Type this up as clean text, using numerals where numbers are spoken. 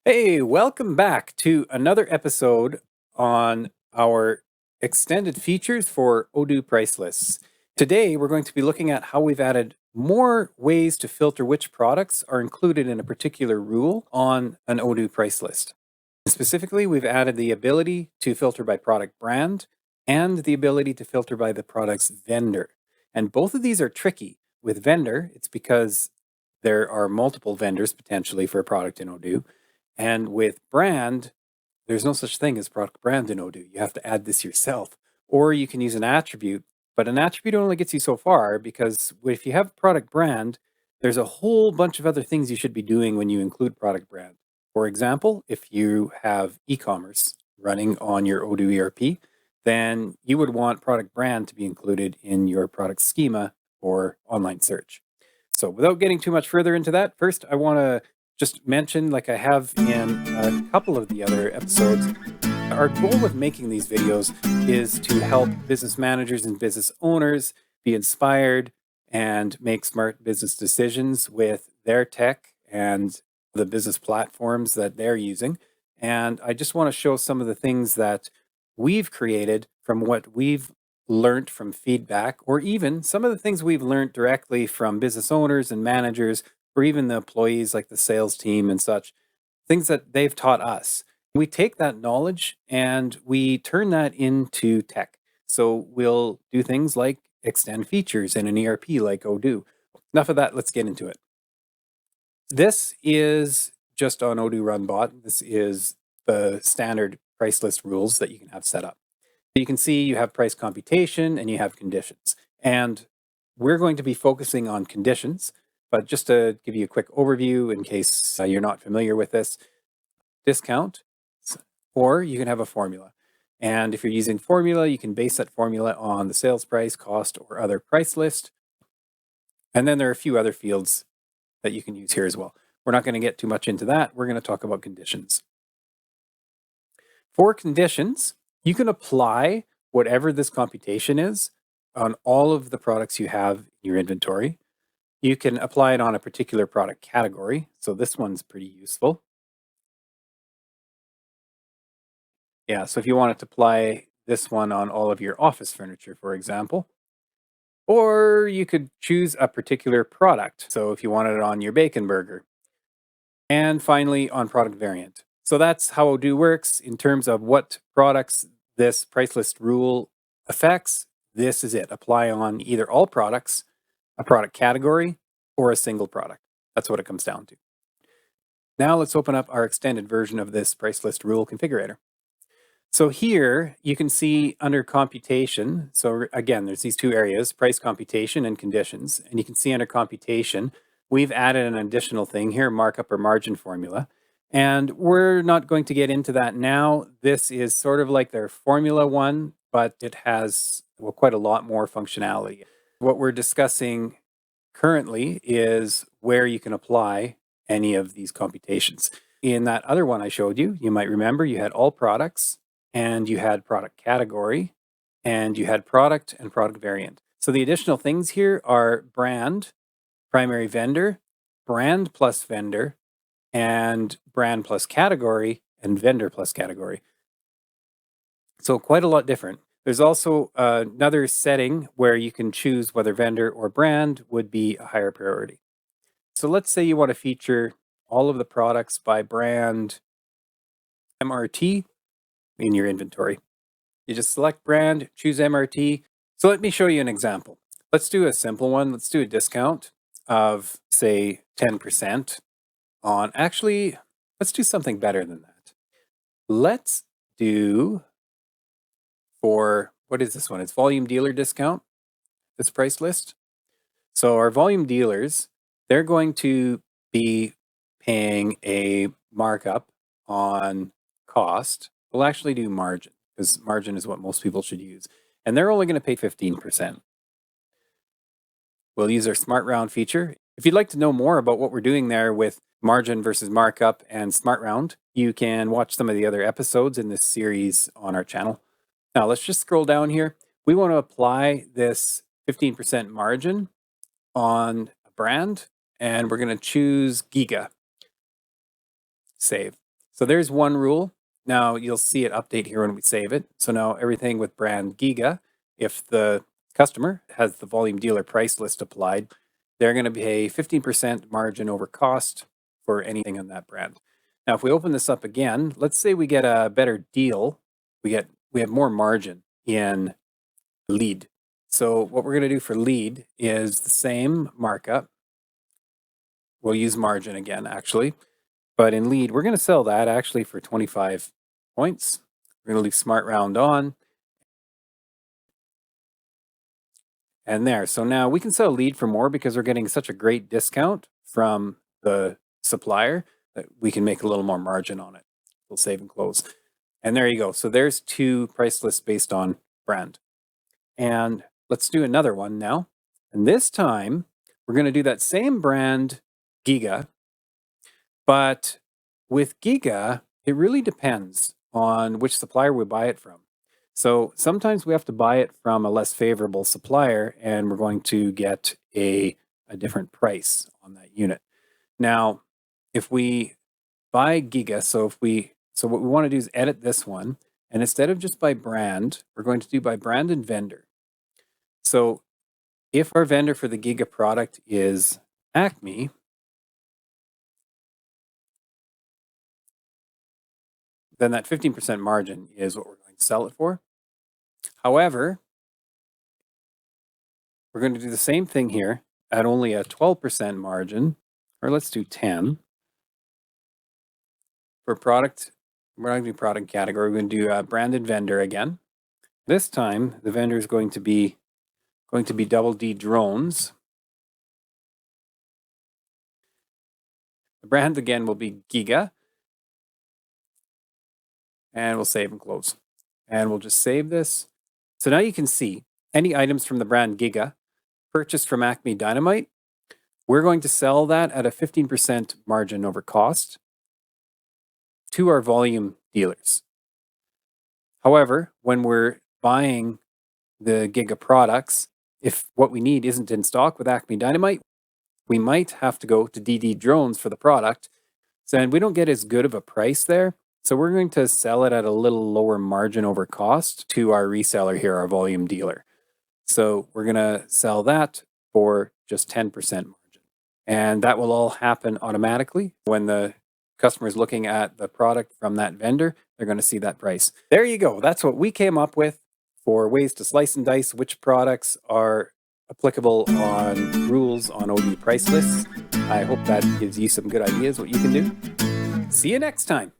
Hey, welcome back to another episode on our extended features for Odoo price lists. Today, we're going to be looking at how we've added more ways to filter which products are included in a particular rule on an Odoo price list. Specifically, we've added the ability to filter by product brand and the ability to filter by the product's vendor. And both of these are tricky. With vendor, it's because there are multiple vendors potentially for a product in Odoo. And with brand, there's no such thing as product brand in Odoo. You have to add this yourself. Or you can use an attribute, but an attribute only gets you so far because if you have product brand, there's a whole bunch of other things you should be doing when you include product brand. For example, if you have e-commerce running on your Odoo ERP, then you would want product brand to be included in your product schema or online search. So without getting too much further into that, first I want to just mention, like I have in a couple of the other episodes, our goal with making these videos is to help business managers and business owners be inspired and make smart business decisions with their tech and the business platforms that they're using. And I just want to show some of the things that we've created from what we've learned from feedback, or even some of the things we've learned directly from business owners and managers, or even the employees like the sales team and such, things that they've taught us. We take that knowledge and we turn that into tech. So we'll do things like extend features in an ERP like Odoo. Enough of that, let's get into it. This is just on Odoo Runbot. This is the standard price list rules that you can have set up. You can see you have price computation and you have conditions. And we're going to be focusing on conditions, but just to give you a quick overview in case you're not familiar with this, discount, or you can have a formula. And if you're using formula, you can base that formula on the sales price, cost, or other price list. And then there are a few other fields that you can use here as well. We're not going to get too much into that. We're going to talk about conditions. For conditions, you can apply whatever this computation is on all of the products you have in your inventory. You can apply it on a particular product category. So this one's pretty useful. Yeah, so if you wanted to apply this one on all of your office furniture, for example, or you could choose a particular product. So if you wanted it on your bacon burger, and finally on product variant. So that's how Odoo works in terms of what products this price list rule affects. This is it. Apply on either all products, a product category, or a single product. That's what it comes down to. Now let's open up our extended version of this price list rule configurator. So here you can see under computation. So again, there's these two areas, price computation and conditions. And you can see under computation, we've added an additional thing here, markup or margin formula. And we're not going to get into that now. This is sort of like their formula one, but it has, well, quite a lot more functionality. What we're discussing currently is where you can apply any of these computations. In that other one I showed you, you might remember you had all products and you had product category and you had product and product variant. So the additional things here are brand, primary vendor, brand plus vendor, and brand plus category, and vendor plus category. So quite a lot different. There's also another setting where you can choose whether vendor or brand would be a higher priority. So let's say you want to feature all of the products by brand MRT in your inventory. You just select brand, choose MRT. So let me show you an example. Let's do a simple one. Let's do a discount of, say, 10% on, actually, let's do something better than that. Let's do, for, what is this one? It's volume dealer discount, this price list. So our volume dealers, they're going to be paying a markup on cost. We'll actually do margin because margin is what most people should use. And they're only going to pay 15%. We'll use our smart round feature. If you'd like to know more about what we're doing there with margin versus markup and smart round, you can watch some of the other episodes in this series on our channel. Now let's just scroll down here. We want to apply this 15% margin on a brand, and we're going to choose Giga. Save. So there's one rule. Now you'll see it update here when we save it. So now everything with brand Giga, if the customer has the volume dealer price list applied, they're going to pay 15% margin over cost for anything in that brand. Now, if we open this up again, let's say we get a better deal. We have more margin in lead. So what we're going to do for lead is the same markup. We'll use margin again, actually. But in lead, we're going to sell that actually for 25 points. We're going to leave smart round on. And there. So now we can sell lead for more because we're getting such a great discount from the supplier that we can make a little more margin on it. We'll save and close. And there you go. So there's 2 price lists based on brand. And let's do another one now. And this time we're going to do that same brand Giga, but with Giga, it really depends on which supplier we buy it from. So sometimes we have to buy it from a less favorable supplier and we're going to get a different price on that unit. Now, if we buy Giga, so what we want to do is edit this one, and instead of just by brand, we're going to do by brand and vendor. So if our vendor for the Giga product is Acme, then that 15% margin is what we're going to sell it for. However, we're going to do the same thing here at only a 12% margin, or let's do 10. For product, we're not going to do product category, we're going to do branded vendor again. This time, the vendor is going to be Double D Drones. The brand again will be Giga. And we'll save and close. And we'll just save this. So now you can see any items from the brand Giga purchased from Acme Dynamite. We're going to sell that at a 15% margin over cost to our volume dealers. However, when we're buying the Giga products, if what we need isn't in stock with Acme Dynamite, we might have to go to DD Drones for the product. So we don't get as good of a price there. So we're going to sell it at a little lower margin over cost to our reseller here, our volume dealer. So we're going to sell that for just 10% margin. And that will all happen automatically. When the customer is looking at the product from that vendor, they're going to see that price. There you go. That's what we came up with for ways to slice and dice which products are applicable on rules on Odoo price lists. I hope that gives you some good ideas what you can do. See you next time.